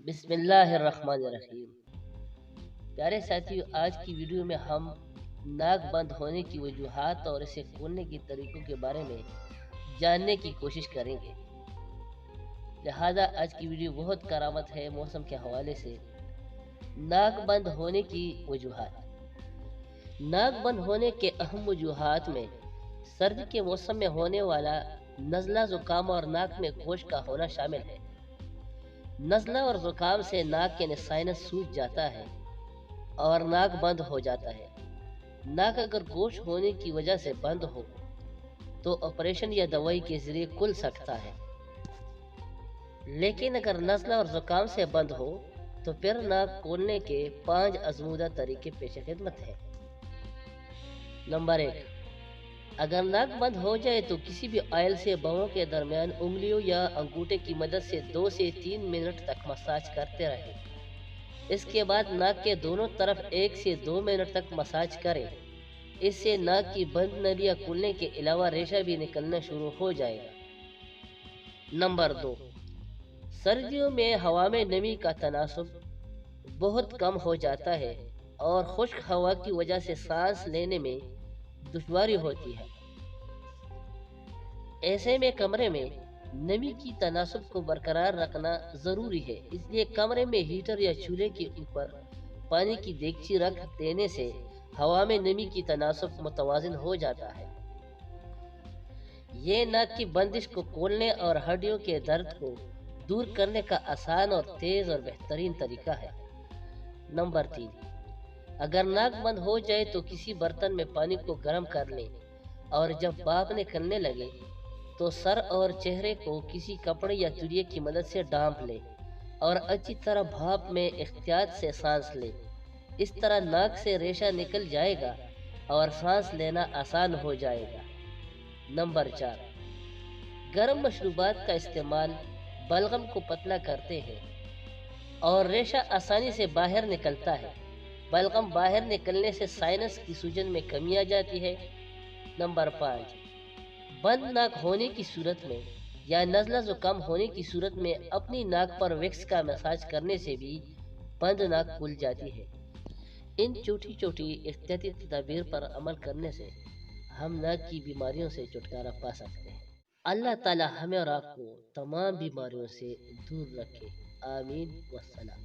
بسم اللہ الرحمن الرحیم۔ پیارے ساتھیو، آج کی ویڈیو میں ہم ناک بند ہونے کی وجوہات اور اسے کھولنے کے طریقوں کے بارے میں جاننے کی کوشش کریں گے۔ لہذا آج کی ویڈیو بہت کارآمد ہے موسم کے حوالے سے۔ ناک بند ہونے کی وجوہات۔ ناک بند ہونے کے اہم وجوہات میں سردی کے موسم میں ہونے والا نزلہ، زکام اور ناک میں خشک کا ہونا شامل ہے۔ نزلہ اور زکام سے ناک کے سائنس سوج جاتا ہے اور ناک بند ہو جاتا ہے۔ ناک اگر گوش ہونے کی وجہ سے بند ہو تو آپریشن یا دوائی کے ذریعے کھل سکتا ہے، لیکن اگر نزلہ اور زکام سے بند ہو تو پھر ناک کھولنے کے 5 آزمودہ طریقے پیش خدمت ہیں۔ نمبر 1، اگر ناک بند ہو جائے تو کسی بھی آئل سے باؤں کے درمیان انگلیوں یا انگوٹھے کی مدد سے 2 سے 3 منٹ تک مساج کرتے رہیں۔ اس کے بعد ناک کے دونوں طرف 1 سے 2 منٹ تک مساج کریں۔ اس سے ناک کی بند نلیاں کھلنے کے علاوہ ریشہ بھی نکلنا شروع ہو جائے گا۔ نمبر 2، سردیوں میں ہوا میں نمی کا تناسب بہت کم ہو جاتا ہے اور خشک ہوا کی وجہ سے سانس لینے میں دشواری ہوتی ہے۔ ایسے میں کمرے میں نمی کی تناسب کو برقرار رکھنا ضروری ہے، اس لیے کمرے میں ہیٹر یا چولہے کے اوپر پانی کی دیگچی رکھ دینے سے ہوا میں نمی کی تناسب متوازن ہو جاتا ہے۔ یہ ناک کی بندش کو کھولنے اور ہڈیوں کے درد کو دور کرنے کا آسان اور تیز اور بہترین طریقہ ہے۔ نمبر 3، اگر ناک بند ہو جائے تو کسی برتن میں پانی کو گرم کر لیں اور جب بھاپ نکلنے لگے تو سر اور چہرے کو کسی کپڑے یا تولیے کی مدد سے ڈھانپ لیں اور اچھی طرح بھاپ میں احتیاط سے سانس لیں۔ اس طرح ناک سے ریشہ نکل جائے گا اور سانس لینا آسان ہو جائے گا۔ نمبر 4، گرم مشروبات کا استعمال بلغم کو پتلا کرتے ہیں اور ریشہ آسانی سے باہر نکلتا ہے۔ بلغم باہر نکلنے سے سائنس کی سوجن میں کمی آ جاتی ہے۔ نمبر 5، بند ناک ہونے کی صورت میں یا نزلہ زکام ہونے کی صورت میں اپنی ناک پر ویکس کا مساج کرنے سے بھی بند ناک کھل جاتی ہے۔ ان چھوٹی چھوٹی احتیاطی تدابیر پر عمل کرنے سے ہم ناک کی بیماریوں سے چھٹکارا پا سکتے ہیں۔ اللہ تعالی ہمیں اور آپ کو تمام بیماریوں سے دور رکھے، آمین والسلام۔